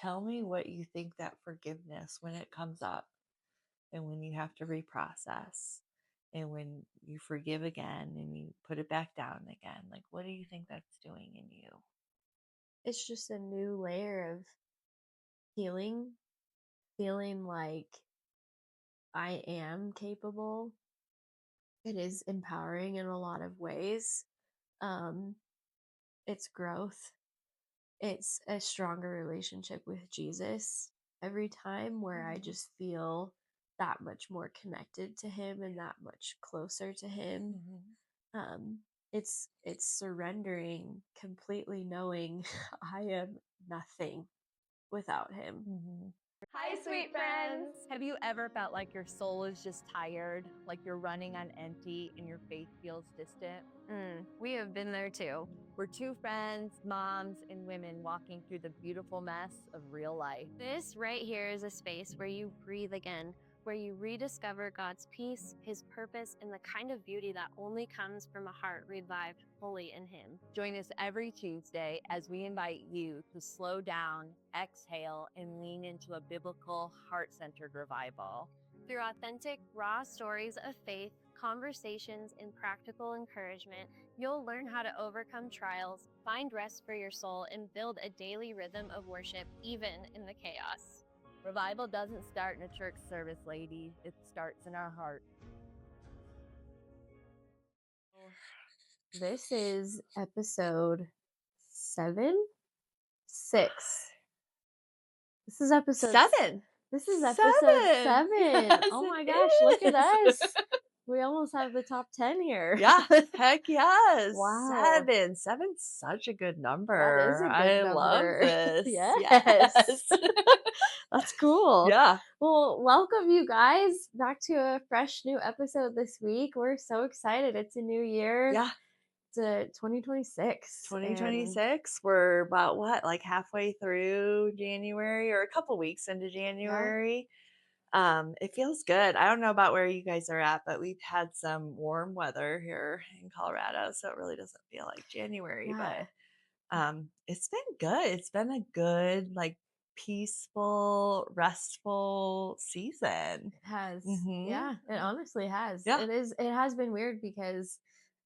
Tell me what you think that forgiveness, when it comes up and when you have to reprocess and when you forgive again and you put it back down again, like what do you think that's doing in you? It's just a new layer of healing, feeling like I am capable. It is empowering in a lot of ways. Um, it's growth. It's a stronger relationship with Jesus every time where I Mm-hmm. just feel that much more connected to him and that much closer to him. Mm-hmm. Um, it's surrendering, completely knowing I am nothing without him. Mm-hmm. Hi, sweet friends! Have you ever felt like your soul is just tired, like you're running on empty and your faith feels distant? We have been there too. We're two friends, moms, and women walking through the beautiful mess of real life. This right here is a space where you breathe again, where you rediscover God's peace, His purpose, and the kind of beauty that only comes from a heart revived fully in Him. Join us every Tuesday as we invite you to slow down, exhale, and lean into a biblical, heart-centered revival. Through authentic, raw stories of faith, conversations, and practical encouragement, you'll learn how to overcome trials, find rest for your soul, and build a daily rhythm of worship, even in the chaos. Revival doesn't start in a church service, ladies. It starts in our heart. This is episode 6. This is episode 7. This is episode 7. 7. Yes, Oh my it gosh, look at is. us. We almost have the top 10 here. Yeah, heck yes. Wow. 7. 7's such a good number. That is a good I number. love this. Yes. That's cool. Yeah. Well, welcome you guys back to a fresh new episode this week. We're so excited. It's a new year. Yeah. It's a 2026. 2026. We're about what, like halfway through January or a couple weeks into January. It feels good. I don't know about where you guys are at, but we've had some warm weather here in Colorado, so it really doesn't feel like January, Yeah. but it's been good. It's been a good, like peaceful, restful season. It has. Mhm. Yeah, it honestly has. Yeah. It has been weird because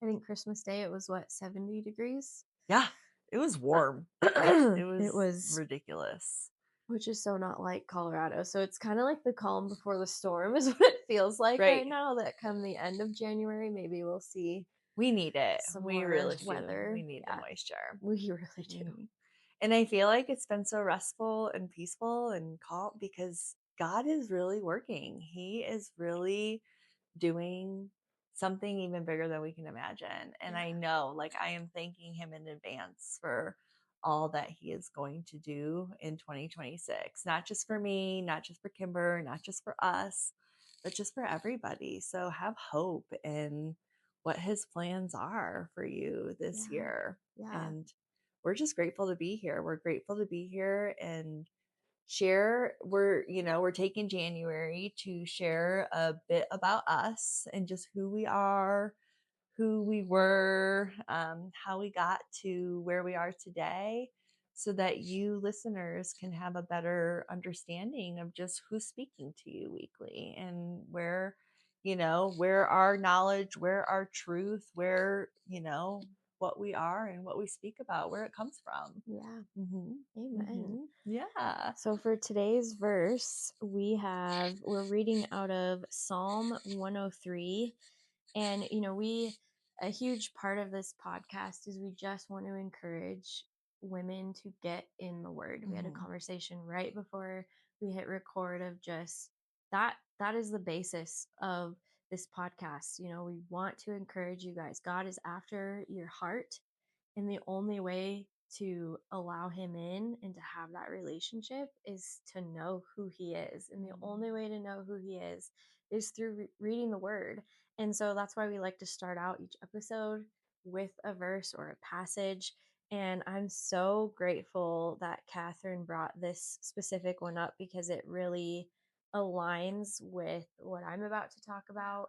I think Christmas Day it was 70 degrees. Yeah. It was warm. It It was, ridiculous. which is so not like Colorado. So it's kind of like the calm before the storm is what it feels like right Right. now, that come the end of January maybe we'll see We need it. some We more really do. weather. We need the Yeah, moisture. we really do. Mhm. And I feel like it's been so restful and peaceful and calm because God is really working. He is really doing something even bigger than we can imagine. And I know, like, I am thanking Him in advance for all that He is going to do in 2026, not just for me, not just for Kimber, not just for us, but just for everybody. So have hope in what His plans are for you this year. Yeah. And we're just grateful to be here. We're grateful to be here and share. We're taking January to share a bit about us and just who we are, who we were, how we got to where we are today, so that you listeners can have a better understanding of just who's speaking to you weekly and where our knowledge, where our truth, where, what we are and what we speak about, where it comes from. Yeah. Mm-hmm. Amen. Mm-hmm. Yeah. So for today's verse, we're reading out of Psalm 103. And a huge part of this podcast is we just want to encourage women to get in the word. We had a Mm-hmm. conversation right before we hit record of just that is the basis of this podcast. We want to encourage you guys. God is after your heart, and the only way to allow him in and to have that relationship is to know who he is. And the only way to know who he is through reading the word. And so that's why we like to start out each episode with a verse or a passage. And I'm so grateful that Catherine brought this specific one up because it really aligns with what I'm about to talk about.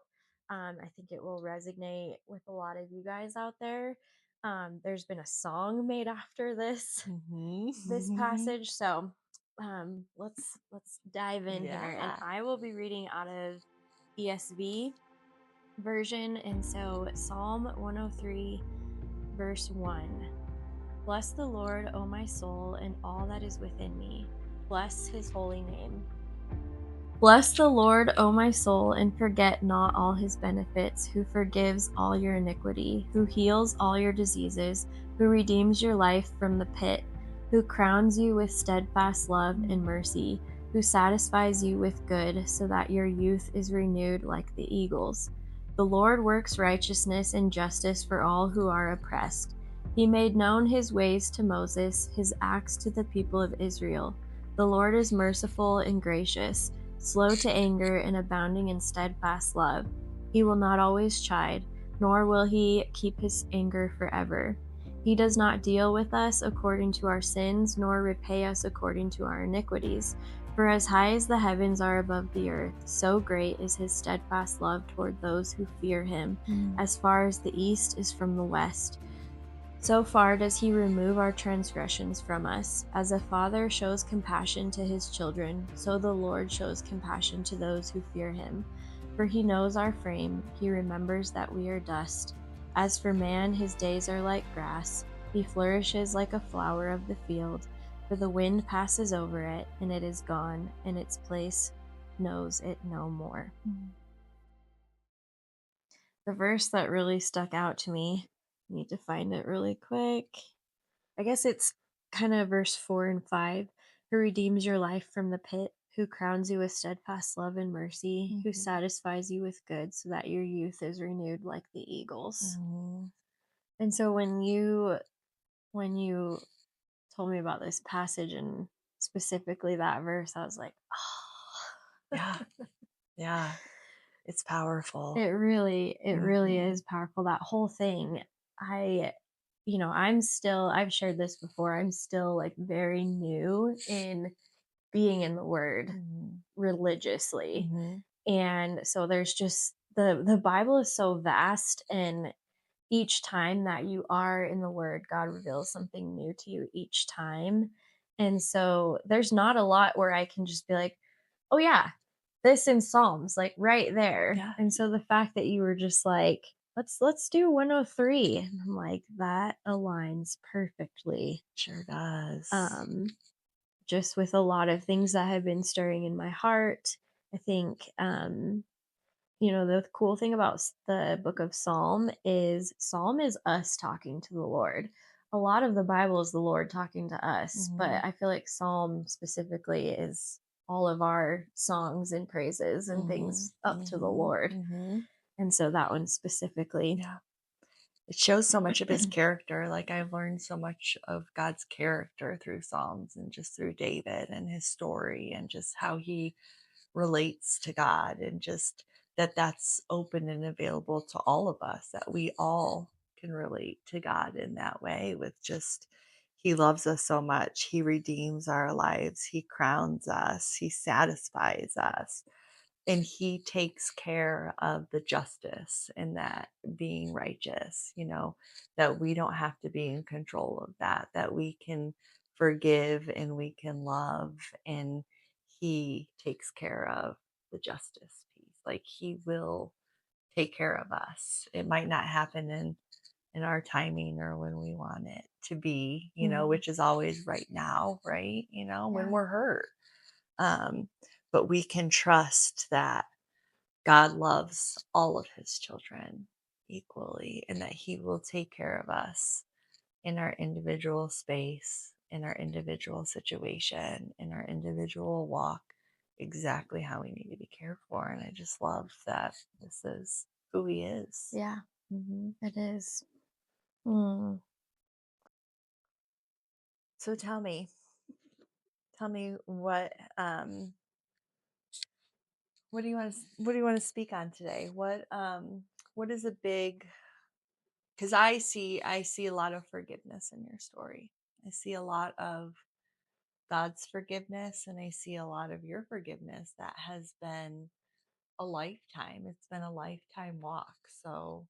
I think it will resonate with a lot of you guys out there. There's been a song made after this Mm-hmm. this passage. So let's dive in here, and Yeah. I will be reading out of ESV version. And so Psalm 103 verse 1. Bless the Lord, O my soul, and all that is within me. Bless his holy name. Bless the Lord, O my soul, and forget not all his benefits, who forgives all your iniquity, who heals all your diseases, who redeems your life from the pit, who crowns you with steadfast love and mercy, who satisfies you with good, so that your youth is renewed like the eagles. The Lord works righteousness and justice for all who are oppressed. He made known his ways to Moses, his acts to the people of Israel. The Lord is merciful and gracious, slow to anger and abounding in steadfast love. He will not always chide, nor will he keep his anger forever. He does not deal with us according to our sins, nor repay us according to our iniquities. For as high as the heavens are above the earth, so great is his steadfast love toward those who fear him. As far as the east is from the west, so far does he remove our transgressions from us. As a father shows compassion to his children, so the Lord shows compassion to those who fear him. For he knows our frame, he remembers that we are dust. As for man, his days are like grass. He flourishes like a flower of the field. For the wind passes over it, and it is gone, and its place knows it no more. The verse that really stuck out to me, I need to find it really quick. I guess it's kind of verse 4 and 5. Who redeems your life from the pit, who crowns you with steadfast love and mercy, who satisfies you with good, so that your youth is renewed like the eagles. And so when you told me about this passage and specifically that verse, I was like, oh. Yeah. Yeah. It's powerful. It really is powerful. That whole thing. I've shared this before. I'm still like very new in being in the word religiously. And so there's just the Bible is so vast, and each time that you are in the word, God reveals something new to you each time. And so there's not a lot where I can just be like, oh yeah, this in Psalms, like right there. Yeah. And so the fact that you were just like, let's do 103. And I'm like, that aligns perfectly. Sure does. Just with a lot of things that have been stirring in my heart. I think the cool thing about the book of Psalm is us talking to the Lord. A lot of the Bible is the Lord talking to us, but I feel like Psalm specifically is all of our songs and praises and things up to the Lord. And so that one specifically. Yeah. It shows so much of his character. Like I've learned so much of God's character through Psalms and just through David and his story and just how he relates to God, and just that's open and available to all of us, that we all can relate to God in that way, with just he loves us so much. He redeems our lives. He crowns us. He satisfies us. And he takes care of the justice and that being righteous, that we don't have to be in control of that we can forgive and we can love. And he takes care of the justice piece. Like he will take care of us. It might not happen in our timing or when we want it to be, which is always right now, right? When we're hurt. But we can trust that God loves all of his children equally, and that he will take care of us in our individual space, in our individual situation, in our individual walk, exactly how we need to be cared for. And I just love that this is who he is. Yeah, it is. Mm. So tell me what do you want to speak on today? What is a big, because I see a lot of forgiveness in your story. I see a lot of God's forgiveness, and I see a lot of your forgiveness that has been a lifetime. It's been a lifetime walk. So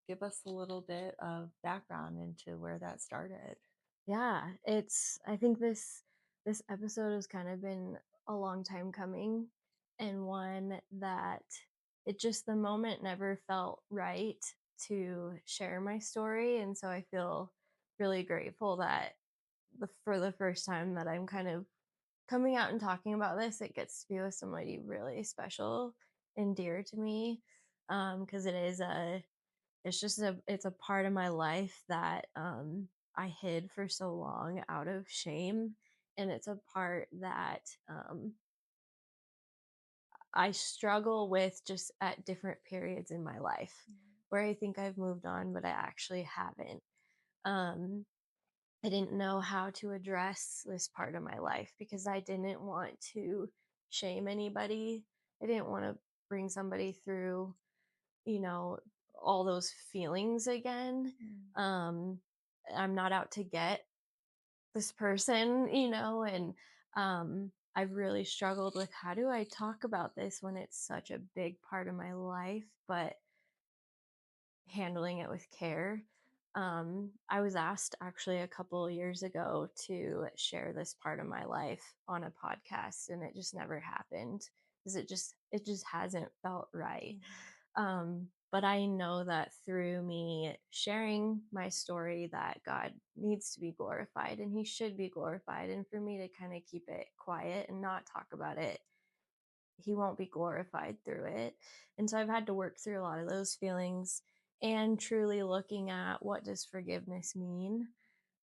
give us a little bit of background into where that started. Yeah, I think this this episode has kind of been a long time coming, and one that it just the moment never felt right to share my story. And so I feel really grateful that for the first time that I'm kind of coming out and talking about this, it gets to be with somebody really special and dear to me. Because it's a part of my life that I hid for so long out of shame, and it's a part that I struggle with just at different periods in my life, where I think I've moved on, but I actually haven't. Um, I didn't know how to address this part of my life because I didn't want to shame anybody. I didn't want to bring somebody through, you know, all those feelings again. Um, I'm not out to get this person, and I've really struggled with how do I talk about this when it's such a big part of my life, but handling it with care. I was asked actually a couple of years ago to share this part of my life on a podcast, and it just never happened because it just hasn't felt right. But I know that through me sharing my story that God needs to be glorified and he should be glorified. And for me to kind of keep it quiet and not talk about it, he won't be glorified through it. And so I've had to work through a lot of those feelings and truly looking at what does forgiveness mean.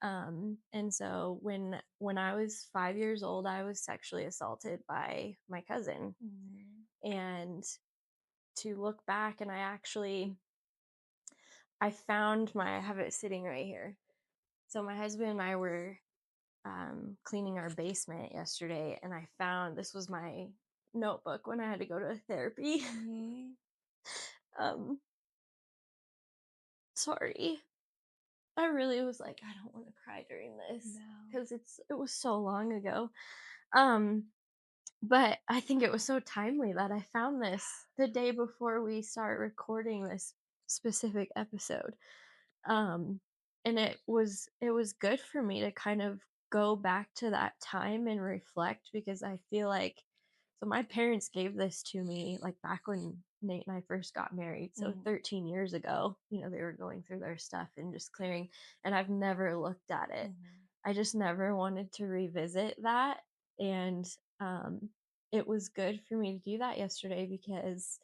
And so when I was 5 years old, I was sexually assaulted by my cousin. And to look back, and I have it sitting right here. So my husband and I were cleaning our basement yesterday, and I found this was my notebook when I had to go to therapy. um, Sorry, I really was like, I don't want to cry during this because it was so long ago. Um, but I think it was so timely that I found this the day before we start recording this specific episode. um and it was good for me to kind of go back to that time and reflect, because I feel like, so my parents gave this to me like back when Nate and I first got married, so 13 years ago. They were going through their stuff and just clearing, and I've never looked at it. I just never wanted to revisit that. And um it was good for me to do that yesterday because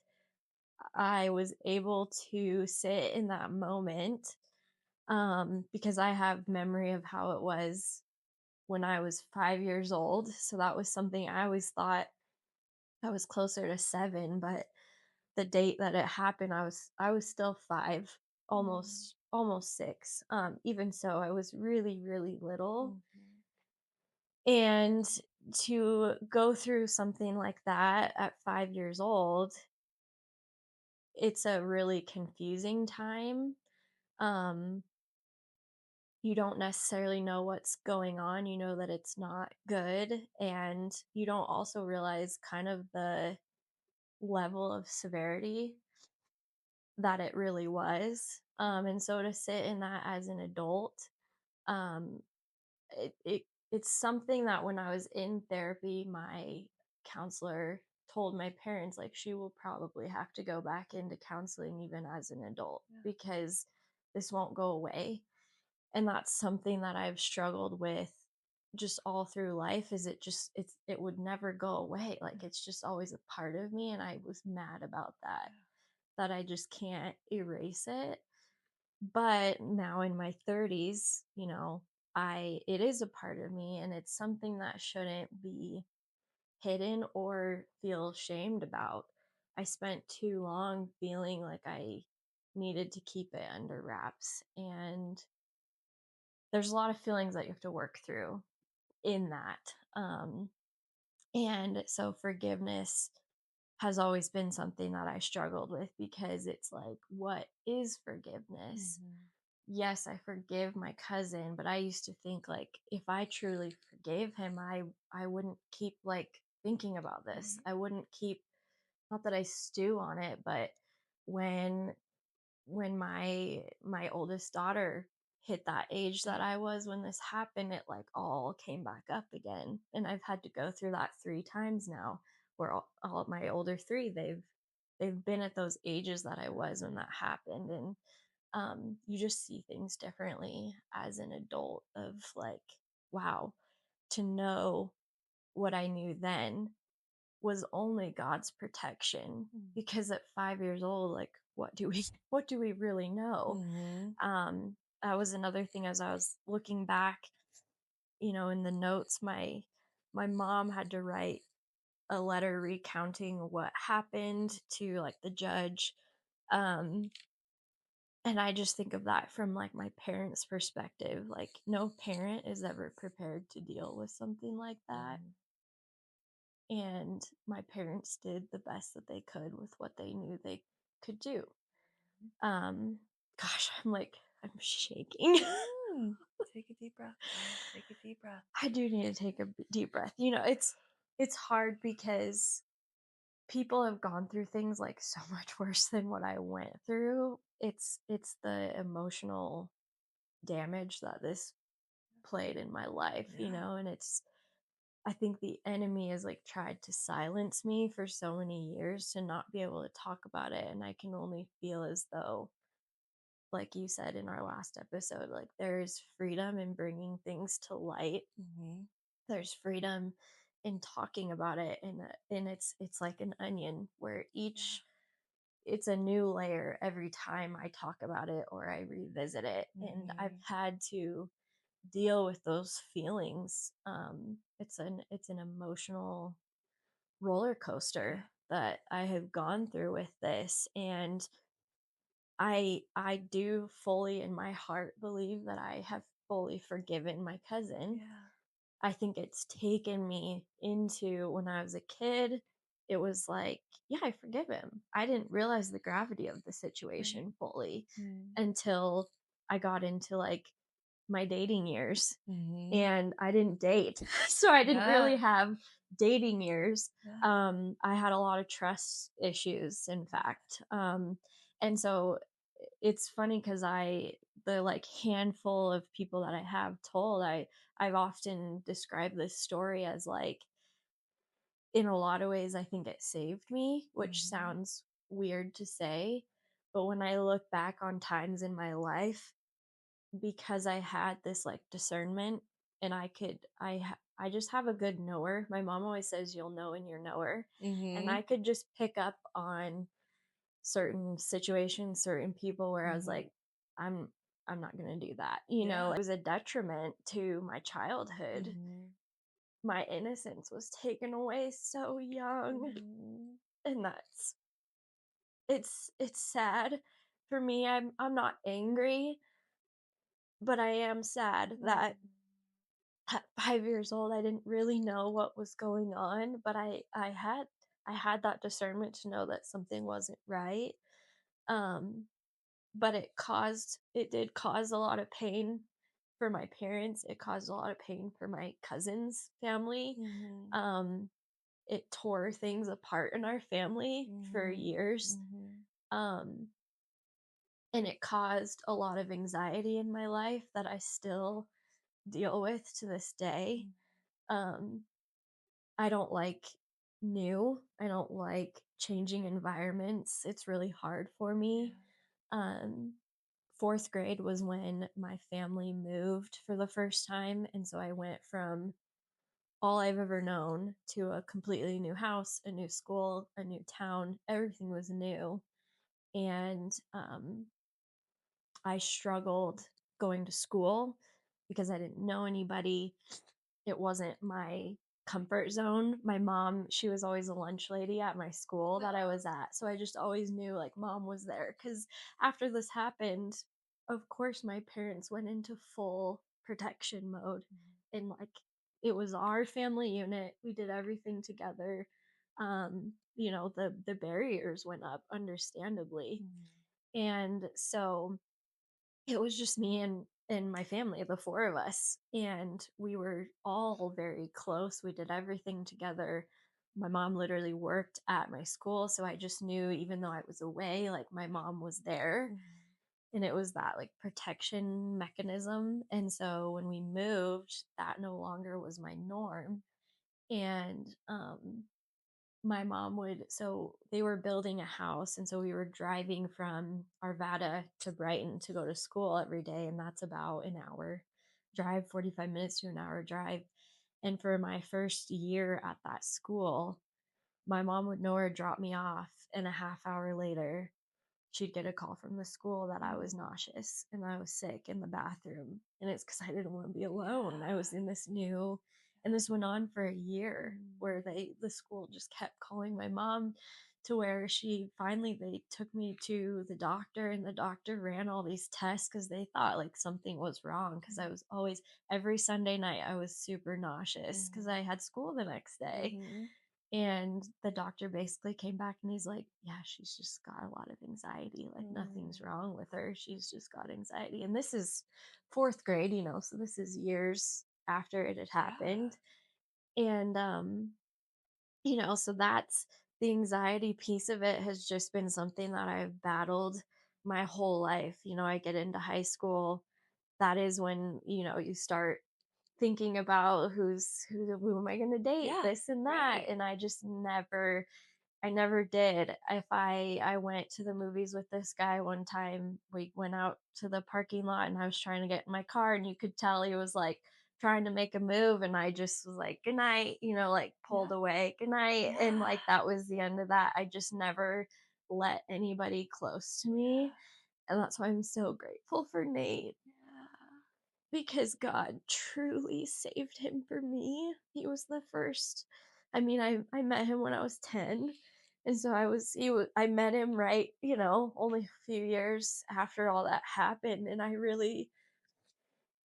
I was able to sit in that moment, because I have memory of how it was when I was 5 years old. So that was something I always thought I was closer to 7, but the date that it happened, I was still 5, almost 6. Even so, I was really, really little. And to go through something like that at 5 years old, it's a really confusing time. Um, you don't necessarily know what's going on. You know that it's not good. And you don't also realize kind of the level of severity that it really was. And so to sit in that as an adult, um, it's something that when I was in therapy, my counselor told my parents, like, she will probably have to go back into counseling even as an adult because this won't go away. And that's something that I've struggled with just all through life, is it would never go away. Like, it's just always a part of me, and I was mad about that I just can't erase it. But now in my 30s, it is a part of me, and it's something that shouldn't be hidden or feel shamed about. I spent too long feeling like I needed to keep it under wraps, and there's a lot of feelings that you have to work through in that. And so forgiveness has always been something that I struggled with, because it's like, what is forgiveness? Yes, I forgive my cousin, but I used to think, like, if I truly forgave him, I wouldn't keep like thinking about this. I wouldn't keep, not that I stew on it, but when when my oldest daughter hit that age that I was when this happened, it like all came back up again. And I've had to go through that 3 times now, where all of my older three, they've been at those ages that I was when that happened. And you just see things differently as an adult of like, wow, to know what I knew then was only God's protection, because at 5 years old, like what do we really know? That was another thing as I was looking back, in the notes, my mom had to write a letter recounting what happened to like the judge. Um and I just think of that from like my parents' perspective. Like no parent is ever prepared to deal with something like that. And my parents did the best that they could with what they knew they could do. Um, Gosh, I'm shaking. Take a deep breath, girl. Take a deep breath. I do need to take a deep breath. It's hard because people have gone through things like so much worse than what I went through. It's the emotional damage that this played in my life, Yeah. and I think the enemy has like tried to silence me for so many years to not be able to talk about it. And I can only feel as though, like you said in our last episode, like there's freedom in bringing things to light. There's freedom in talking about it, and it's like an onion where it's a new layer every time I talk about it or I revisit it. And I've had to deal with those feelings. It's an emotional roller coaster that I have gone through with this. And I do fully in my heart believe that I have fully forgiven my cousin. Yeah. I think it's taken me into when I was a kid, it was like, yeah, I forgive him. I didn't realize the gravity of the situation fully until I got into like my dating years, and I didn't date. So I didn't really have dating years. I had a lot of trust issues, in fact. And so it's funny because the like handful of people that I have told, I've often described this story as like, in a lot of ways, I think it saved me, which sounds weird to say. But when I look back on times in my life, because I had this like discernment, and I just have a good knower. My mom always says you'll know in your knower. And I could just pick up on certain situations, certain people where I was like, I'm I'm not going to do that. It was a detriment to my childhood. My innocence was taken away so young. And it's sad for me. I'm not angry, but I am sad that at 5 years old I didn't really know what was going on, but I had that discernment to know that something wasn't right. um but it did cause a lot of pain for my parents. It caused a lot of pain for my cousin's family. um it tore things apart in our family for years. um and it caused a lot of anxiety in my life that I still deal with to this day. um I don't like new. I don't like changing environments. It's really hard for me. Um, Fourth grade was when my family moved for the first time. And so I went from all I've ever known to a completely new house, a new school, a new town. Everything was new. And I struggled going to school because I didn't know anybody. It wasn't my comfort zone. My mom, she was always a lunch lady at my school that I was at. So I just always knew like mom was there. Because after this happened, of course, my parents went into full protection mode. And like it was our family unit. We did everything together. The barriers went up, understandably. And so it was just me and my family, the four of us, and we were all very close. We did everything together. My mom literally worked at my school, so I just knew even though I was away, like my mom was there. and it was that like protection mechanism. And so when we moved, that no longer was my norm. And my mom would, so they were building a house, and so we were driving from Arvada to Brighton to go to school every day, and that's about an hour drive, 45 minutes to an hour drive. And for my first year at that school, my mom would know where to drop me off, and a half hour later she'd get a call from the school that I was nauseous and I was sick in the bathroom. And it's because I didn't want to be alone. I was in this new, and this went on for a year where the school just kept calling my mom, to where she finally, they took me to the doctor, and the doctor ran all these tests because they thought like something was wrong. Because I was always, every Sunday night, I was super nauseous because I had school the next day. And the doctor basically came back and he's like, yeah, she's just got a lot of anxiety. Like, nothing's wrong with her. She's just got anxiety. And this is fourth grade, so this is years after it had happened. And, so that's the anxiety piece of it, has just been something that I've battled my whole life. I get into high school. That is when, you start thinking about who am I going to date, Yeah, this and that. right. And I never did. If I went to the movies with this guy one time, we went out to the parking lot and I was trying to get in my car, and you could tell he was like trying to make a move, and I just was like, good night, like pulled away, good night. And like that was the end of that. I just never let anybody close to me. And that's why I'm so grateful for Nate, because God truly saved him for me. He was the first. I mean, I met him when I was 10. And so I met him right, only a few years after all that happened. And I really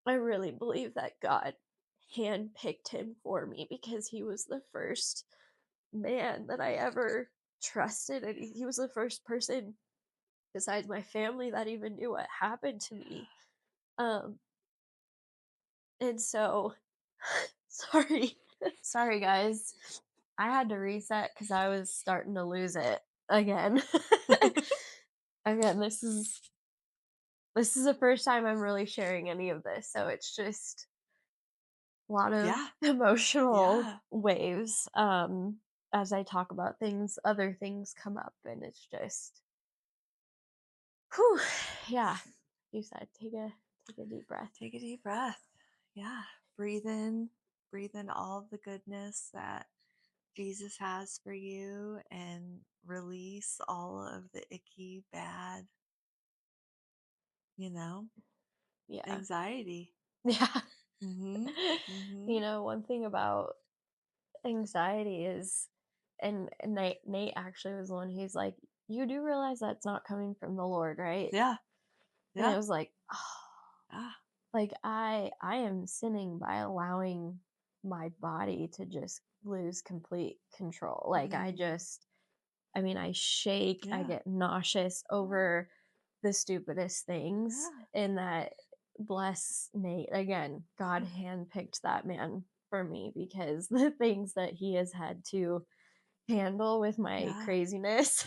believe that God handpicked him for me, because he was the first man that I ever trusted. And he was the first person besides my family that even knew what happened to me. Um, And so, sorry. Sorry, guys. I had to reset because I was starting to lose it again. Again, this is the first time I'm really sharing any of this, so it's just a lot of Yeah. emotional Yeah. waves. As I talk about things, other things come up, and it's just, whew, yeah. You said take a deep breath. Take a deep breath. Yeah. Breathe in all of the goodness that Jesus has for you, and release all of the icky, bad, you know, Yeah, anxiety. yeah. Mm-hmm. Mm-hmm. One thing about anxiety is, and Nate actually was the one who's like, you do realize that's not coming from the Lord, right? Yeah. And I Yeah. was like, oh, Ah. like I am sinning by allowing my body to just lose complete control. Like I mean, I shake, I Yeah. get nauseous over the stupidest things. Yeah. And that, bless Nate again, God handpicked that man for me, because the things that he has had to handle with my Yeah. craziness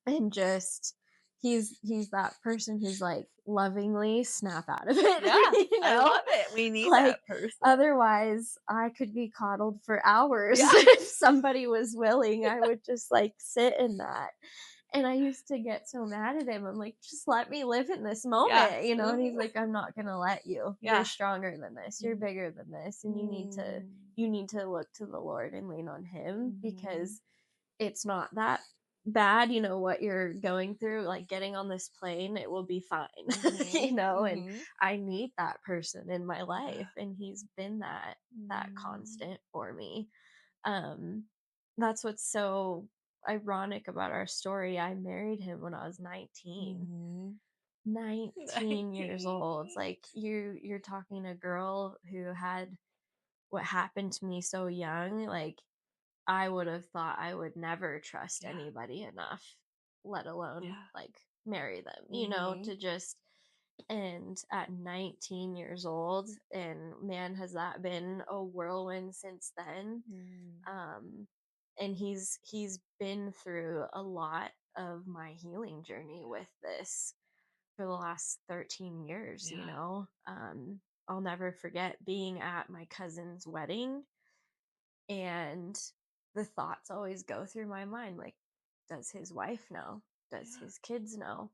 and just, he's that person who's like lovingly snap out of Yeah. it. I love it. We need Like, that person. otherwise I could be coddled for hours. Yeah. If somebody was willing, I would just like sit in that. And I used to get so mad at him. I'm like, just let me live in this Yeah. moment, And he's like, I'm not gonna let you. You're Yeah. stronger than this. You're bigger than this, and you need to look to the Lord and lean on Him, because it's not that bad, what you're going through. Like, getting on this plane, it will be fine, And I need that person in my life, and he's been that constant for me. Um, that's what's so ironic about our story. I married him when I was 19. 19 years old. Like, you're talking a girl who had what happened to me so young. Like, I would have thought I would never trust Yeah. anybody enough, let alone Yeah. like marry them, Mhm. to just, and at 19 years old, and man, has that been a whirlwind since then. Mm. Um and he's been through a lot of my healing journey with this for the last 13 years, you Yeah. know. I'll never forget being at my cousin's wedding, and the thoughts always go through my mind like, does his wife know? Does Yeah. his kids know?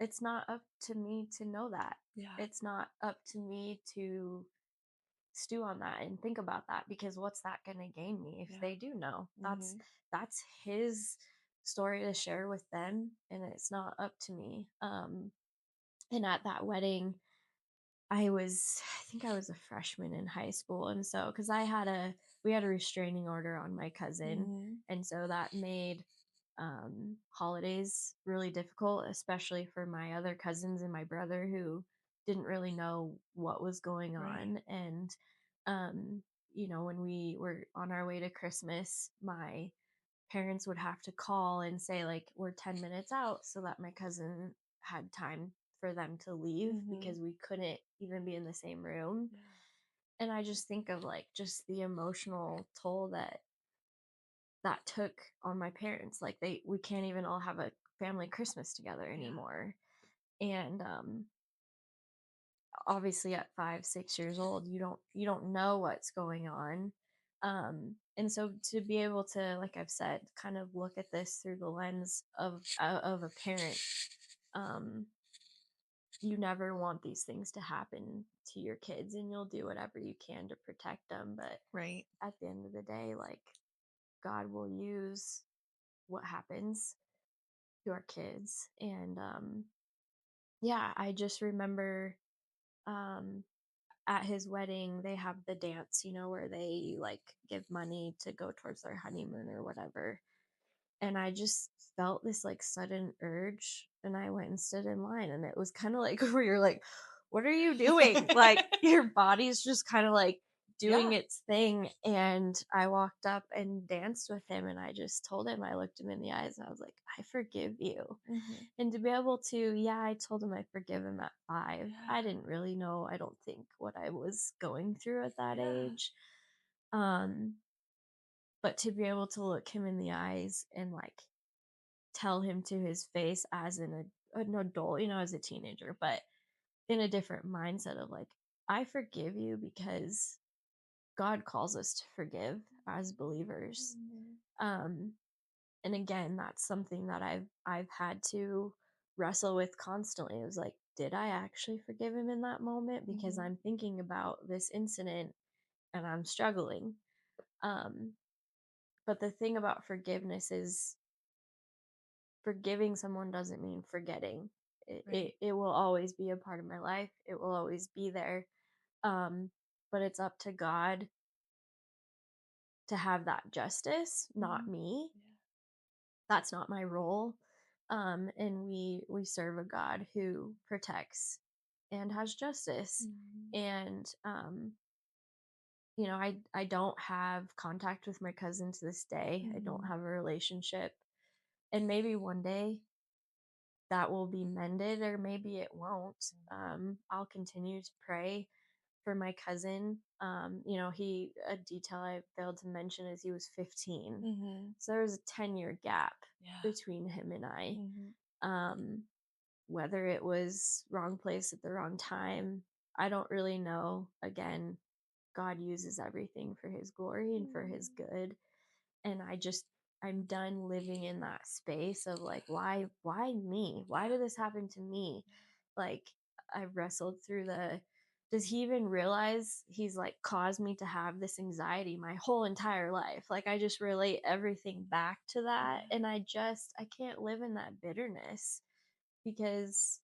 It's not up to me to know that. Yeah. It's not up to me to stew on that and think about that, because what's that going to gain me if Yeah. they do know? Mhm. That's his story to share with them, and it's not up to me. And at that wedding, I think I was a freshman in high school, and so because we had a restraining order on my cousin, Mhm. and so that made holidays really difficult, especially for my other cousins and my brother who didn't really know what was going Right. on. And, um, you know, when we were on our way to Christmas, my parents would have to call and say, like, we're 10 minutes out so that my cousin had time for them to leave Mhm. because we couldn't even be in the same room. Yeah. And I just think of like just the emotional toll that took on my parents. Like we can't even all have a family Christmas together Yeah. anymore. And obviously at 5 6 years old, you don't know what's going on. And so to be able to, like I've said, kind of look at this through the lens of a parent, um you never want these things to happen to your kids, and you'll do whatever you can to protect them. But Right. at the end of the day, like, God will use what happens to our kids. And yeah, I just remember um at his wedding they have the dance, you know, where they like give money to go towards their honeymoon or whatever. And I just felt this like sudden urge, and I went and stood in line, and it was kind of like where you're like, what are you doing? Like your body's just kind of like doing Yeah. its thing. And I walked up and danced with him, and I just told him, I looked him in the eyes and I was like, I forgive you. Mhm. And to be able to, yeah, I told him I forgive him at 5. Yeah. I didn't really know, I don't think, what I was going through at that Yeah. age. Um, but to be able to look him in the eyes and like tell him to his face as an adult, you know, as a teenager, but in a different mindset of like, I forgive you because God calls us to forgive as believers. Mhm. Um, and again, that's something that I've had to wrestle with constantly. It was like, did I actually forgive him in that moment? Because Mhm. I'm thinking about this incident and I'm struggling. Um, but the thing about forgiveness is forgiving someone doesn't mean forgetting. Right. It will always be a part of my life. It will always be there. Um, but it's up to God to have that justice, not Mhm. me. Yeah. That's not my role. And we serve a God who protects and has justice. Mhm. And you know, I don't have contact with my cousin to this day. I don't Mhm. have a relationship. And maybe one day that will be mended, or maybe it won't. I'll continue to pray for my cousin. You know, a detail I failed to mention is he was 15. Mhm. So there was a 10-year gap Yeah. between him and I. Mhm. Um, whether it was wrong place at the wrong time, I don't really know. Again, God uses everything for his glory and for his Mhm. good. And I'm done living in that space of like, why me? Why Yeah. did this happen to me? Like, I've wrestled through does he even realize he's like caused me to have this anxiety my whole entire life? Like, I just relate everything back to that, Yeah. and I can't live in that bitterness, because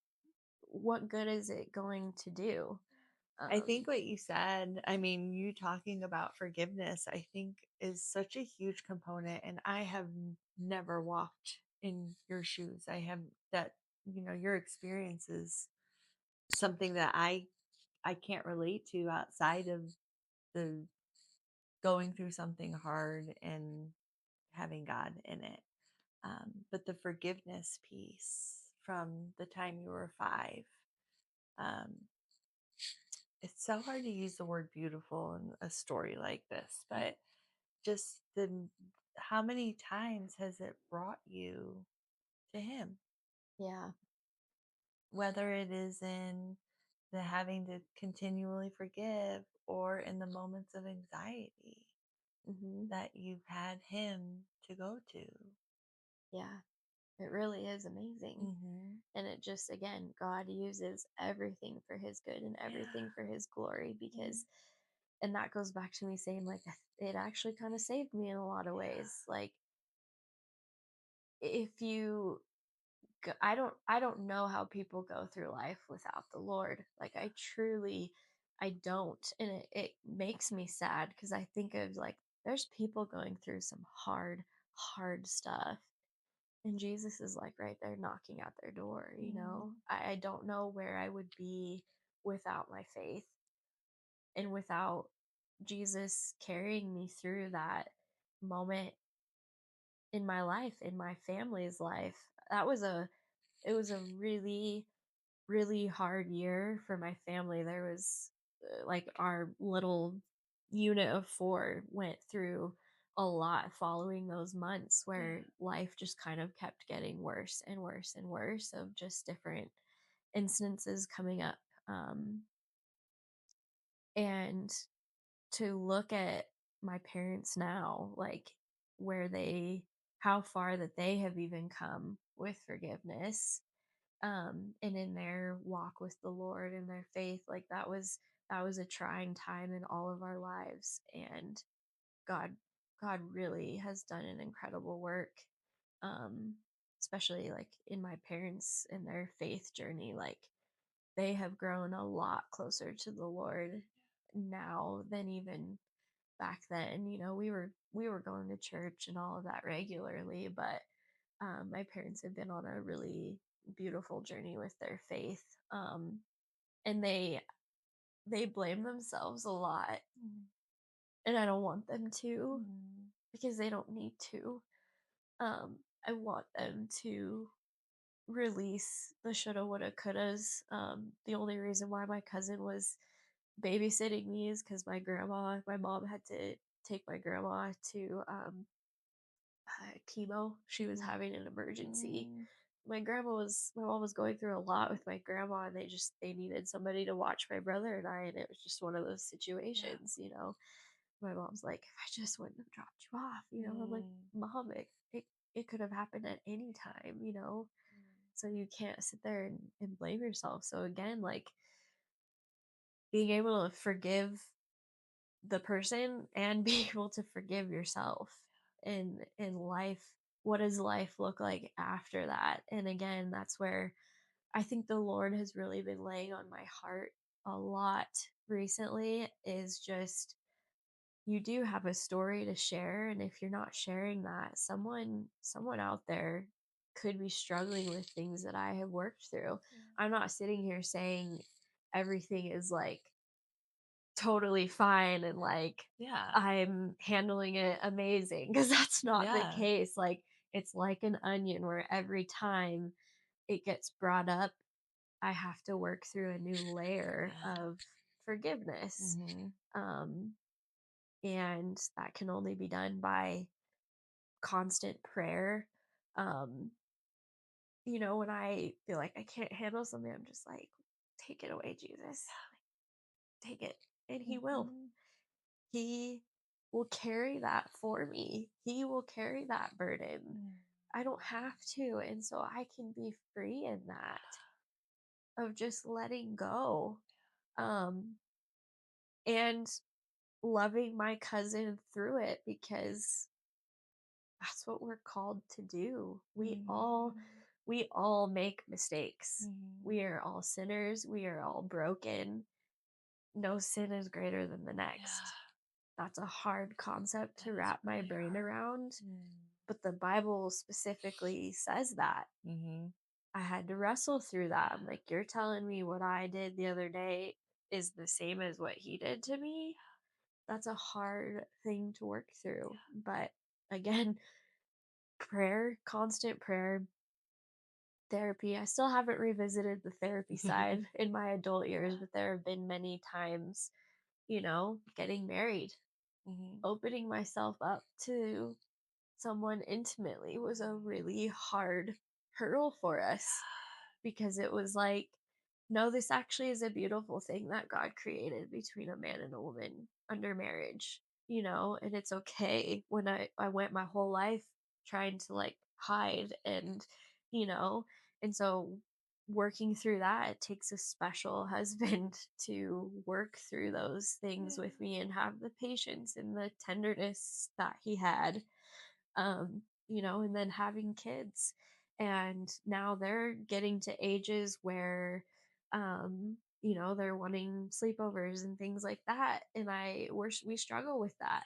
what good is it going to do? I think um what you said, I mean, you talking about forgiveness, I think is such a huge component. And I have never walked in your shoes. I have that, your experience is something that I can't relate to outside of the going through something hard and having God in it. But the forgiveness piece from the time you were 5, um, it's so hard to use the word beautiful in a story like this, but just how many times has it brought you to him, Yeah. whether it is in the having to continually forgive or in the moments of anxiety Hmm. that you've had him to go to. Yeah. It really is amazing. Mm-hmm. And it just, again, God uses everything for his good and everything Yeah. for his glory Mm-hmm. because, and that goes back to me saying, like, it actually kind of saved me in a lot of ways. Like, if you, I don't know how people go through life without the Lord. Like, I don't. And it makes me sad because I think of, like, there's people going through some hard stuff. And Jesus is, like, right there knocking at their door, you know? Mm-hmm. I don't know where I would be without my faith and without Jesus carrying me through that moment in my life, in my family's life. It was a really, really hard year for my family. There was, like, our little unit of 4 went through a lot following those months Yeah. where life just kind of kept getting worse and worse and worse of just different instances coming up. And to look at my parents now, like, where how far that they have even come with forgiveness, and in their walk with the Lord and their faith, like, that was a trying time in all of our lives. And god God really has done an incredible work, um especially, like, in my parents and their faith journey. Like, they have grown a lot closer to the Lord now than even back then. We were going to church and all of that regularly, but my parents have been on a really beautiful journey with their faith, and they blame themselves a lot, and I don't want them to, Mm-hmm. because they don't need to. I want them to release the shoulda, woulda, couldas. The only reason why my cousin was babysitting me is because my mom had to take my grandma to chemo. She was having an emergency. Mm-hmm. My mom was going through a lot with my grandma, and they needed somebody to watch my brother and I, and it was just one of those Yeah. situations. My mom's like, if I just wouldn't have dropped you off. I'm like, Mm-hmm. Mom, it could have happened at any time. So you can't sit there and blame yourself. So again, like, being able to forgive the person and be able to forgive yourself in life. What does life look like after that? And again, that's where I think the Lord has really been laying on my heart a lot recently, is just, you do have a story to share, and if you're not sharing that, someone out there could be struggling with things that I have worked through. I'm not sitting here saying everything is, like, totally fine and, like, Yeah. I'm handling it amazing, because that's not the Yeah. case. Like, it's like an onion where every time it gets brought up, I have to work through a new layer Yeah. of forgiveness. Mm-hmm. Um, and that can only be done by constant prayer. Um, when I feel like I can't handle something, I'm just like, take it away, Jesus. Take it. And He will. Mm-hmm. He will carry that for me. He will carry that burden. I don't have to. And so I can be free in that, of just letting go. Um, and loving my cousin through it, because that's what we're called to do. We all make mistakes. Mm-hmm. We are all sinners. We are all broken. No sin is greater than the next. Yeah. That's a hard concept That to is wrap my really brain hard. around, Mm. but the Bible specifically says that. Mm-hmm. I had to wrestle through that. I'm like, you're telling me what I did the other day is the same as what he did to me? That's a hard thing to work through. But again, prayer, constant prayer, therapy. I still haven't revisited the therapy side in my adult years, but there have been many times, getting married, Mm-hmm. opening myself up to someone intimately was a really hard hurdle for us, because it was like, no, this actually is a beautiful thing that God created between a man and a woman under marriage, and it's okay. When I went my whole life trying to like hide, you know, and so working through that, it takes a special husband to work through those things Yeah. with me and have the patience and the tenderness that he had, and then having kids. And now they're getting to ages where, they're wanting sleepovers and things like that. And we struggle with that.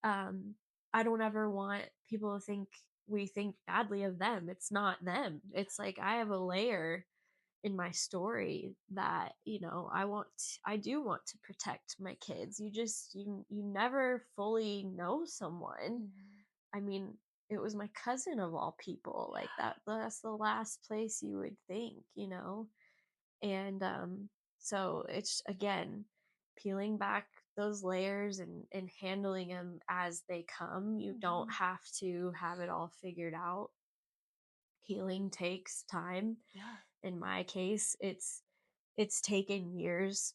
Um, I don't ever want people to think we think badly of them. It's not them. It's like I have a layer in my story that, I do want to protect my kids. You never fully know someone. Mhm. I mean, it was my cousin of all people. Like that's the last place you would think. And so it's again peeling back those layers and handling them as they come. You don't Mhm. have to have it all figured out. Healing takes time. Yeah. In my case, it's taken years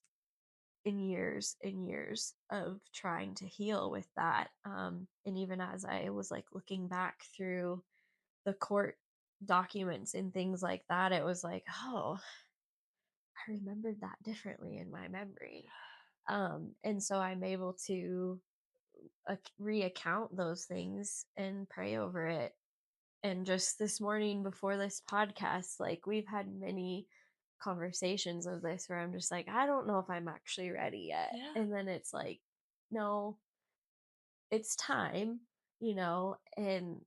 and years and years of trying to heal with that. And even as I was like looking back through the court documents and things like that, it was like, oh, I remembered that differently in my memory. And so I'm able to reaccount those things and pray over it. And just this morning before this podcast, like we've had many conversations of this where I'm just like, I don't know if I'm actually ready yet. Yeah. And then it's like, no, it's time. And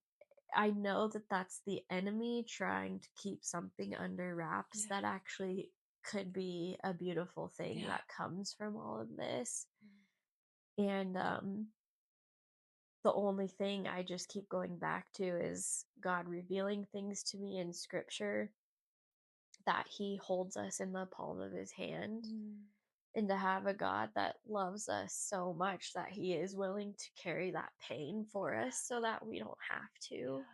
I know that that's the enemy trying to keep something under wraps Yeah. that actually could be a beautiful thing Yeah. that comes from all of this. Mm. And the only thing I just keep going back to is God revealing things to me in scripture that he holds us in the palm of his hand, Mm. and to have a God that loves us so much that he is willing to carry that pain for us so that we don't have to.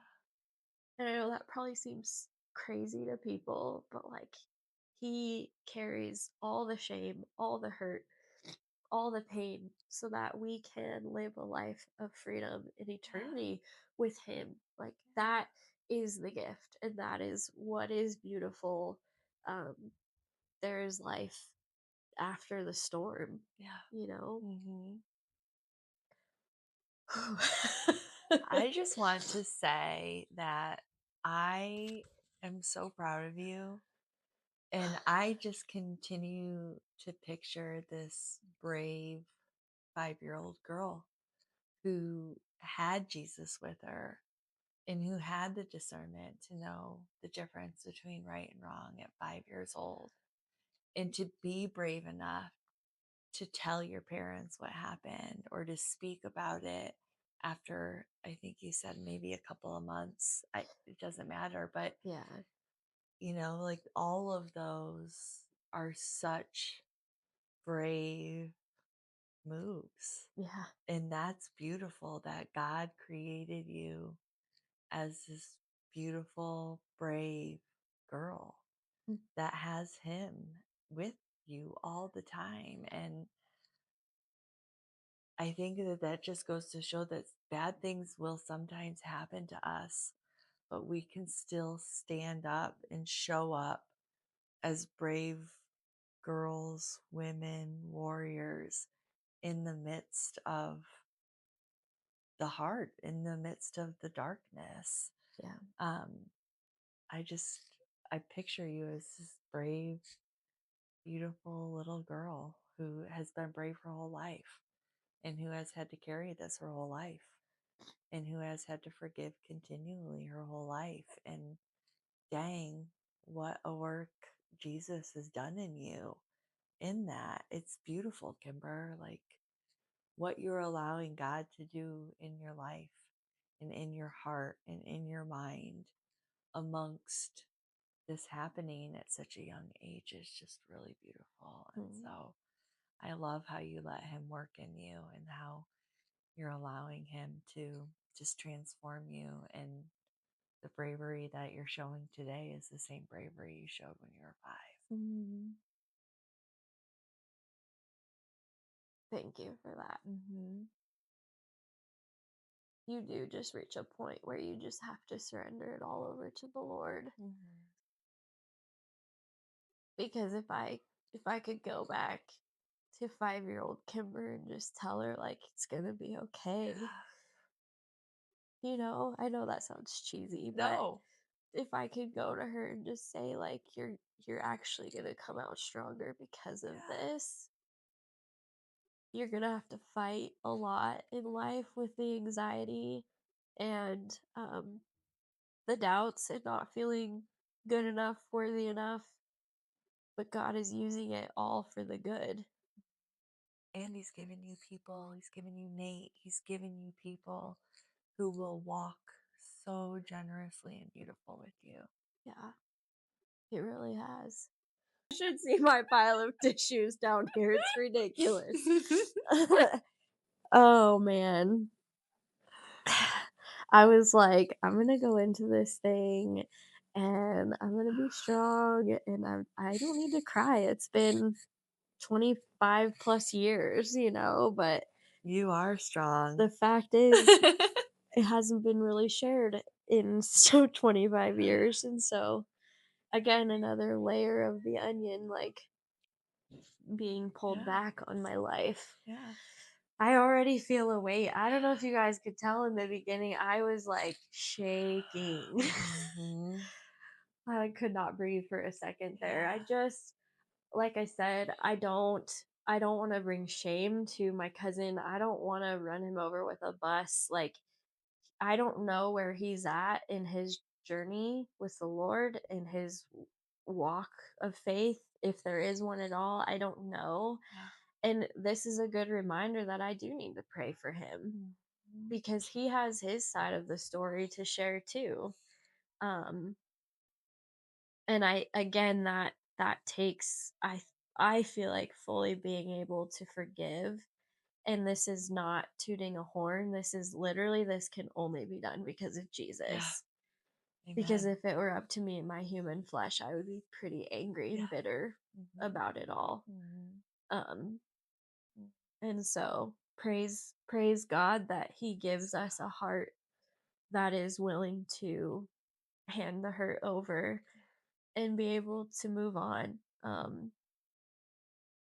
And I know that probably seems crazy to people, but like he carries all the shame, all the hurt, all the pain so that we can live a life of freedom in eternity with him. Like that is the gift, and that is what is beautiful. Um, there is life after the storm, Yeah. you know? Hmm. I just want to say that I am so proud of you. And I just continue to picture this brave 5-year-old girl who had Jesus with her and who had the discernment to know the difference between right and wrong at 5 years old, and to be brave enough to tell your parents what happened or to speak about it after, I think you said maybe a couple of months. It doesn't matter, but Yeah, like all of those are such brave moves. yeah, And that's beautiful that God created you as this beautiful, brave girl mm, that has him with you all the time. And I think that that just goes to show that bad things will sometimes happen to us, but we can still stand up and show up as brave girls, women, warriors in the midst of the heart, in the midst of the darkness. yeah. Um, I just, I picture you as this brave, beautiful little girl who has been brave her whole life and who has had to carry this her whole life and who has had to forgive continually her whole life. And dang, what a work Jesus has done in you in that. It's beautiful, Kimber. Like what you're allowing God to do in your life and in your heart and in your mind amongst this happening at such a young age is just really beautiful. And Mm. so I love how you let him work in you and how you're allowing him to just transform you and the bravery that you're showing today is the same bravery you showed when you were 5. Mm. Thank you for that. Mm-hmm. You do just reach a point where you just have to surrender it all over to the Lord. Mm-hmm. Because if I could go back to 5-year-old Kimber and just tell her like it's gonna be okay. You know, I know that sounds cheesy, but No. if I could go to her and just say like you're actually gonna come out stronger because of this. You're gonna have to fight a lot in life with the anxiety and the doubts and not feeling good enough, worthy enough. But God is using it all for the good. And he's given you people. He's given you Nate. He's given you people who will walk so generously and beautiful with you. Yeah, it really has. You should see my pile of tissues down here. It's ridiculous. Oh man. I was like, I'm gonna go into this thing and I'm gonna be strong and I don't need to cry. It's been 25 plus years, you know, but You are strong. the fact is it hasn't been really shared in 25 years. And so again, another layer of the onion like being pulled back on my life. Yeah. I already feel a weight. I don't know if you guys could tell in the beginning, I was like shaking. Mm-hmm. I could not breathe for a second there. I just, like I said, I don't want to bring shame to my cousin. I don't want to run him over with a bus. Like I don't know where he's at in his journey with the Lord, in his walk of faith, if there is one at all. I don't know. Yeah. And this is a good reminder that I do need to pray for him because he has his side of the story to share too. Um and I again that takes I feel like fully being able to forgive, and this is not tooting a horn. This is literally, this can only be done because of Jesus. Because Amen. if it were up to me in my human flesh, I would be pretty angry and bitter about it all. Um, and so praise God that He gives us a heart that is willing to hand the hurt over and be able to move on.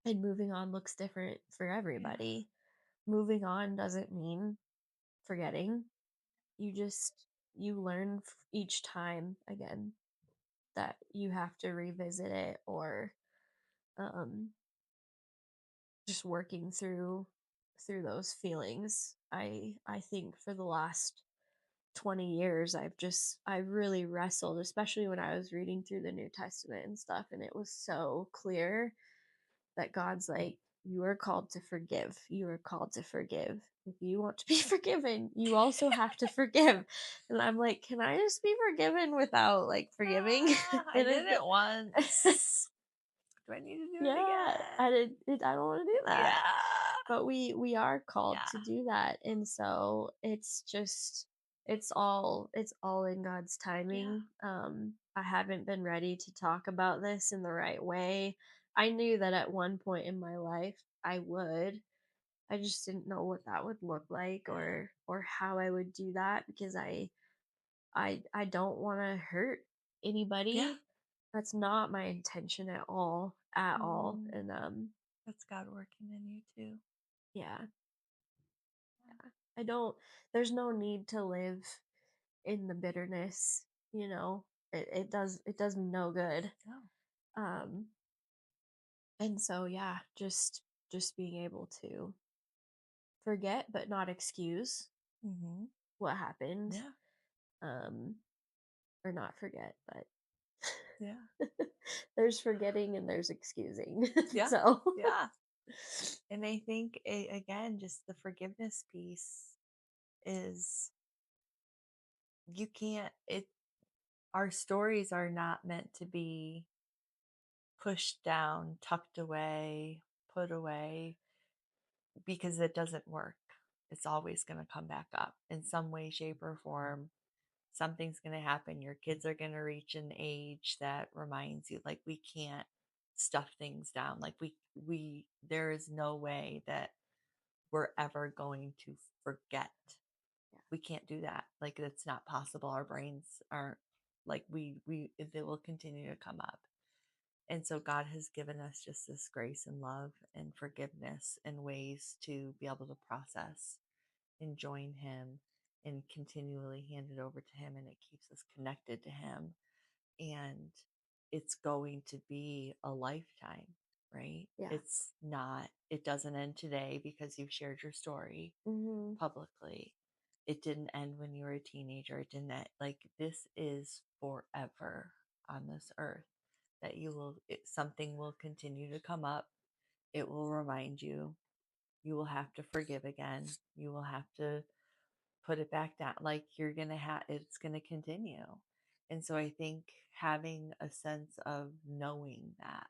And moving on looks different for everybody. Moving on doesn't mean forgetting. You learn each time again that you have to revisit it, or um just working through those feelings. I think for the last 20 years I've really wrestled, especially when I was reading through the New Testament and stuff, and it was so clear that God's like, you are called to forgive. You are called to forgive. If you want to be forgiven, you also have to forgive. And I'm like, can I just be forgiven without like forgiving? I did it once. Do I need to do it Yeah, again? I don't want to do that. Yeah. But we are called to Yeah. do that, and so it's just it's all in God's timing. I haven't been ready to talk about this in the right way. I knew that at one point in my life I would. I just didn't know what that would look like, or how I would do that, because I don't want to hurt anybody. Yeah. That's not my intention at all. Mhm. And That's God working in you too. yeah, I don't. There's no need to live in the bitterness. You know, it does me no good. No. Um, and so yeah, just being able to forget but not excuse Mm-hmm. what happened. Yeah. Um, or not forget, but Yeah. there's forgetting and there's excusing. Yeah. So Yeah. And I think again, just the forgiveness piece is you can't it our stories are not meant to be pushed down, tucked away, put away, because it doesn't work. It's always going to come back up in some way, shape, or form. something's going to happen. Your kids are going to reach an age that reminds you, like, we can't stuff things down. Like, there is no way that we're ever going to forget. Yeah. We can't do that. Like, that's not possible. Our brains aren't, like, they will continue to come up. And so God has given us just this grace and love and forgiveness and ways to be able to process and join Him and continually hand it over to Him. And it keeps us connected to Him. And it's going to be a lifetime, right? Yeah. It doesn't end today because you've shared your story publicly. It didn't end when you were a teenager. It didn't end, like, this is forever on this earth, that something will continue to come up. It will remind you. You will have to forgive again. You will have to put it back down. Like, it's gonna continue. And so I think having a sense of knowing that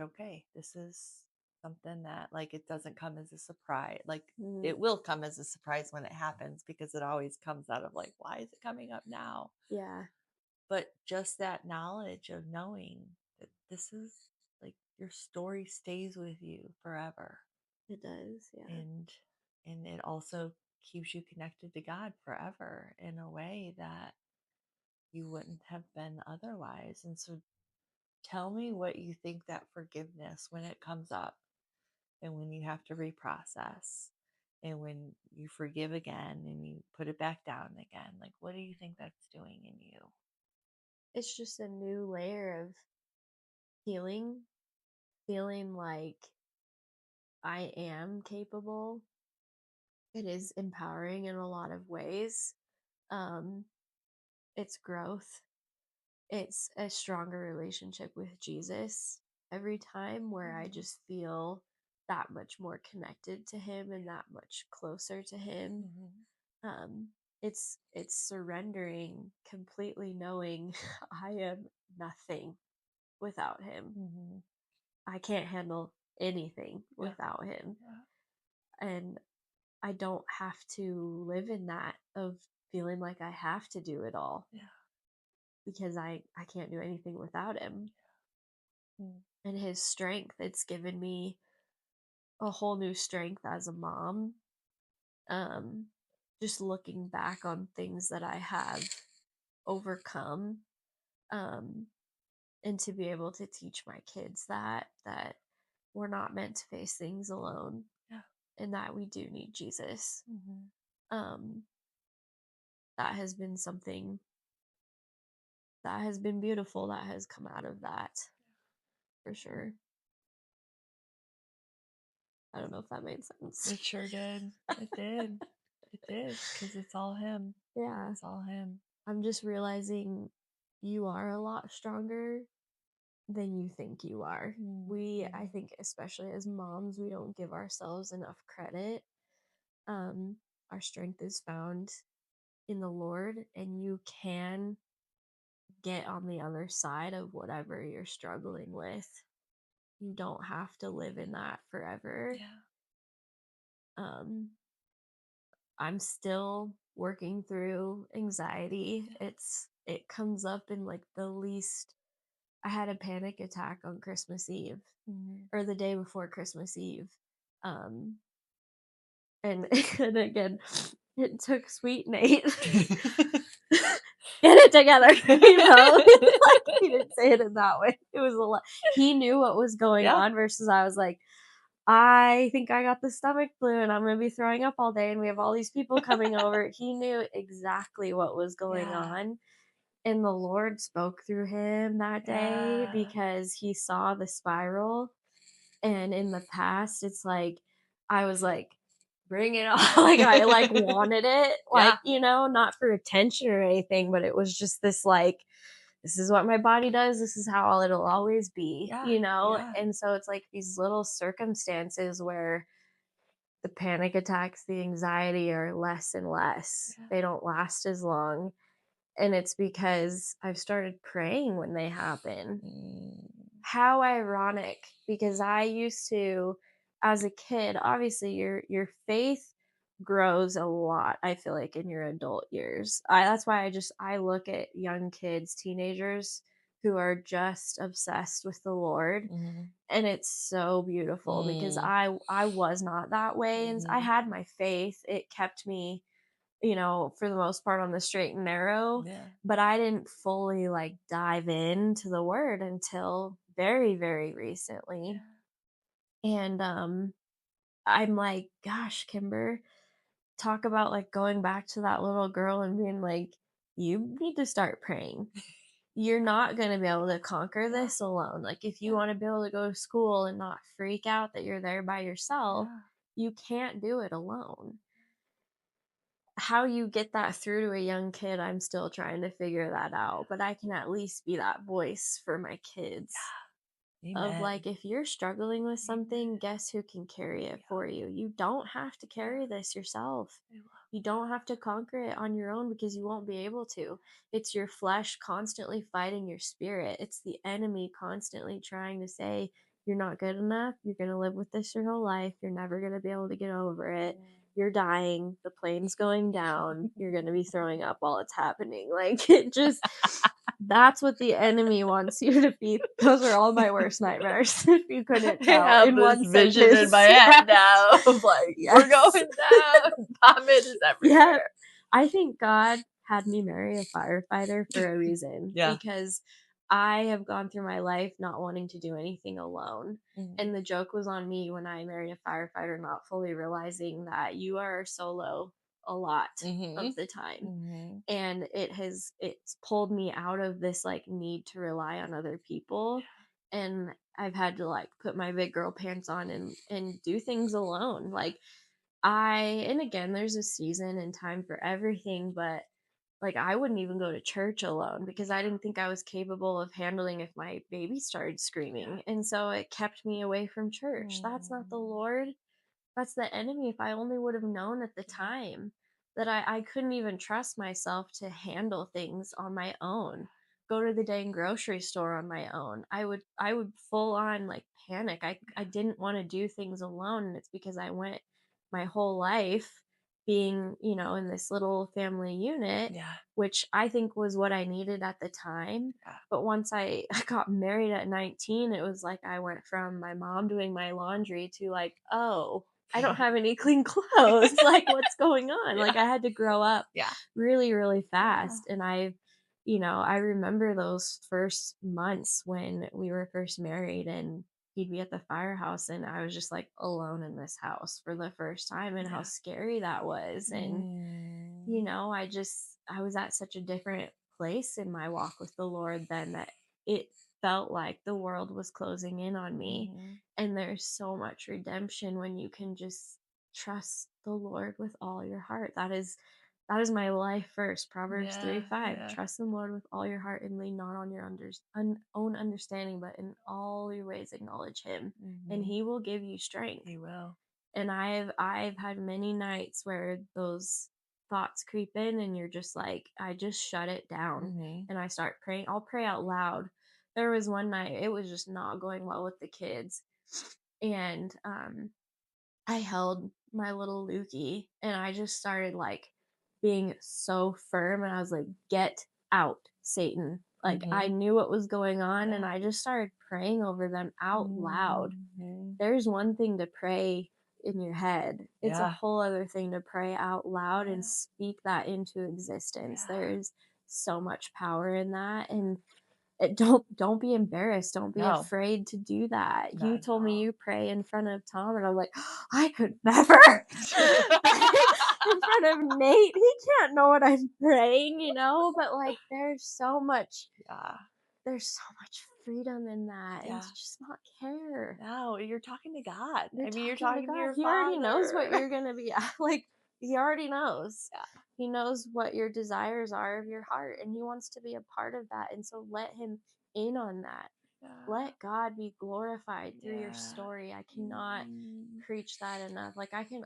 okay, this is something that, like, it doesn't come as a surprise. Like, it will come as a surprise when it happens, because it always comes out of, like, why is it coming up now? Yeah. But just that knowledge of knowing that this is, like, your story stays with you forever. It does. Yeah. And it also keeps you connected to God forever in a way that you wouldn't have been otherwise. And so tell me what you think that forgiveness, when it comes up and when you have to reprocess and when you forgive again and you put it back down again, like, what do you think that's doing in you? It's just a new layer of healing, feeling like I am capable. It is empowering in a lot of ways. Um, it's growth. It's a stronger relationship with Jesus every time, where I just feel that much more connected to Him and that much closer to Him. Um, it's surrendering, completely knowing I am nothing without Him. I can't handle anything without Him. And I don't have to live in that of feeling like I have to do it all. Because I can't do anything without Him. And His strength, it's given me a whole new strength as a mom. Just looking back on things that I have overcome, and to be able to teach my kids that we're not meant to face things alone, and that we do need Jesus. Um, that has been something that has been beautiful that has come out of that, for sure. I don't know if that made sense. It sure did. It did. It did, because it's all Him. Yeah. It's all Him. I'm just realizing you are a lot stronger than you think you are. I think, especially as moms, we don't give ourselves enough credit. Our strength is found in the Lord, and you can get on the other side of whatever you're struggling with. You don't have to live in that forever. I'm still working through anxiety. It comes up in, like, the least. I had a panic attack on Christmas Eve, or the day before Christmas Eve. And and again, it took Sweet Nate get it together, like, he didn't say it in that way. It was a lot. He knew what was going on, versus I was like, I think I got the stomach flu and I'm going to be throwing up all day and we have all these people coming over. He knew exactly what was going on. And the Lord spoke through him that day, because He saw the spiral. And in the past, it's like, I was like, bring it on. Like, I, like, wanted it, like, not for attention or anything, but it was just this, like, this is what my body does. This is how it'll always be, And so it's like these little circumstances where the panic attacks, the anxiety are less and less. They don't last as long. And it's because I've started praying when they happen. How ironic, because I used to, as a kid, obviously your faith grows a lot, I feel like, in your adult years. That's why I look at young kids, teenagers who are just obsessed with the Lord, Mhm. and it's so beautiful because Mm. I was not that way, and I Mhm. had my faith. It kept me, for the most part on the straight and narrow, Yeah. but I didn't fully like dive into the word until very, very recently. And I'm like, gosh, Kimber, talk about like going back to that little girl and being like, you need to start praying. You're not going to be able to conquer Yeah. this alone. Like, if you Yeah. want to be able to go to school and not freak out that you're there by yourself, Yeah. you can't do it alone. How you get that through to a young kid, I'm still trying to figure that out, but I can at least be that voice for my kids of Amen. like, if you're struggling with something, Amen. guess who can carry it Yeah. for you? You don't have to carry this yourself. You don't have to conquer it on your own because you won't be able to. It's your flesh constantly fighting your spirit. It's the enemy constantly trying to say, you're not good enough. You're going to live with this your whole life. You're never going to be able to get over it. You're dying. The plane's going down. You're going to be throwing up while it's happening. Like, it just, that's what the enemy wants you to be. Those are all my worst nightmares, if you couldn't I tell, have in this one vision in sentence. my head Yes. now of like, we're Yes. going down. Vomit is Yeah. everywhere. I think God had me marry a firefighter for a reason, Yeah. because I have gone through my life not wanting to do anything alone. And the joke was on me when I married a firefighter, not fully realizing that you are solo a lot of the time. Mhm. And it's pulled me out of this like need to rely on other people. And I've had to like put my big girl pants on and do things alone. Like, and again, there's a season and time for everything, but like, I wouldn't even go to church alone because I didn't think I was capable of handling if my baby started screaming. And so it kept me away from church. That's not the Lord. That's the enemy. If I only would have known at the time that I couldn't even trust myself to handle things on my own, go to the dang grocery store on my own, I would full on like panic. I didn't want to do things alone, and it's because I went my whole life being, in this little family unit, Yeah. which I think was what I needed at the time. Yeah. But once I got married at 19, it was like I went from my mom doing my laundry to like, oh, I don't have any clean clothes. Like, what's going on? Yeah. Like, I had to grow up Yeah. really, really fast. And I remember those first months when we were first married, and he'd be at the firehouse, and I was just like alone in this house for the first time, and how scary that was. And, I was at such a different place in my walk with the Lord then, that it felt like the world was closing in on me. And there's so much redemption when you can just trust the Lord with all your heart. That is my life verse, Proverbs 3:5. Yeah. Trust in the Lord with all your heart and lean not on your own understanding, but in all your ways acknowledge him, and he will give you strength. He will. And I've had many nights where those thoughts creep in, and you're just like, I just shut it down and I start praying. I'll pray out loud. There was one night, it was just not going well with the kids, and I held my little Lukey and I just started like being so firm, and I was like, get out, Satan. Like, I knew what was going on, and I just started praying over them out loud. There's one thing to pray in your head. It's a whole other thing to pray out loud and speak that into existence. There's so much power in that. And don't be embarrassed. Don't be No. afraid to do that. Not You at told me all. you pray in front of Tom, and I'm like, I could never. In front of Nate, he can't know what I'm praying, but like there's so much freedom in that, and to just not care. No, you're talking to God. You're You're talking to talking to God. your He already knows what Father. you're gonna be like. He already knows. Yeah. He knows what your desires are of your heart, and he wants to be a part of that. And so let him in on that. Let God be glorified through your story. I cannot preach that enough. Like, I can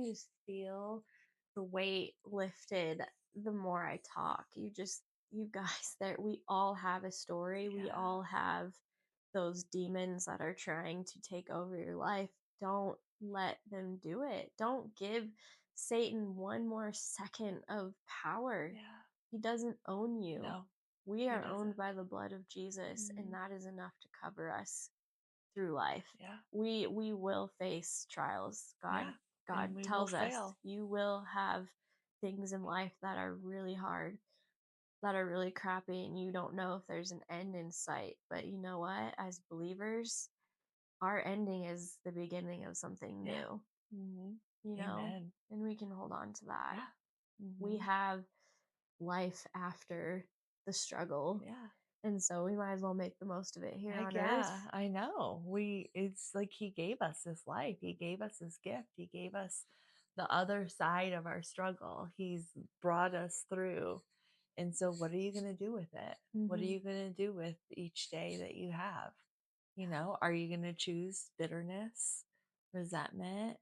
just feel the weight lifted the more I talk. You guys, there, we all have a story. We all have those demons that are trying to take over your life. Don't let them do it. Don't give Satan one more second of power. Yeah. He doesn't own you. No, We he are doesn't. owned by the blood of Jesus, and Mhm. that is enough to cover us through life. Yeah. We will face trials. Yeah. God And we will tells us fail. you will have things in life that are really hard, that are really crappy, and you don't know if there's an end in sight. But you know what? As believers, our ending is the beginning of something Yeah. new, Mhm. you know, Amen. and we can hold on to that. Yeah. We Mhm. have life after the struggle. Yeah. And so we might as well make the most of it here Heck on earth. yeah, I know. It's like he gave us this life. He gave us his gift. He gave us the other side of our struggle. He's brought us through. And so what are you going to do with it? What are Mhm. you going to do with each day that you have? You know, are you going to choose bitterness, resentment,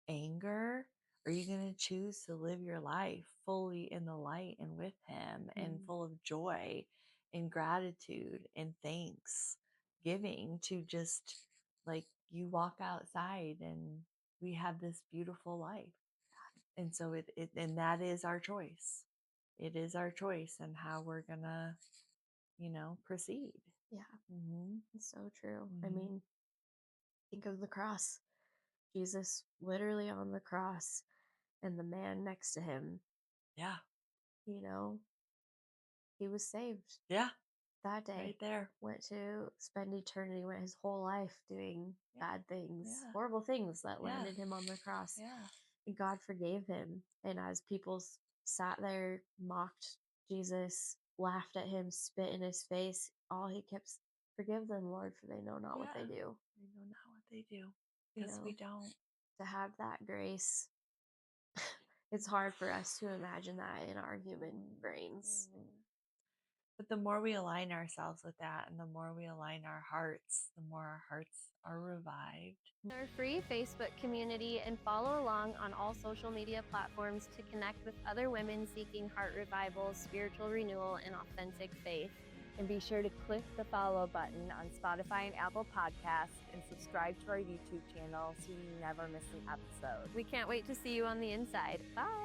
anger? Are you going to choose to live your life fully in the light and with Him and full of joy and gratitude and thanks, giving to just like you walk outside and we have this beautiful life? And so and that is our choice. It is our choice and how we're going to, proceed. Yeah, Mm-hmm. it's so true. I Mm-hmm. mean, think of the cross. Jesus literally on the cross and the man next to him, Yeah. you know, he was saved Yeah. that day. Right there. Went to spend eternity, went his whole life doing bad things, Yeah. horrible things that Yeah. landed him on the cross. Yeah. And God forgave him. And as people sat there, mocked Jesus, laughed at him, spit in his face, all he kept, forgive them, Lord, for they know not what they do. They know not what they do. You Because know, we don't. to have that grace, it's hard for us to imagine that in our human brains. But the more we align ourselves with that and the more we align our hearts, the more our hearts are revived. Our free Facebook community and follow along on all social media platforms to connect with other women seeking heart revival, spiritual renewal, and authentic faith. And be sure to click the follow button on Spotify and Apple Podcasts and subscribe to our YouTube channel so you never miss an episode. We can't wait to see you on the inside. Bye.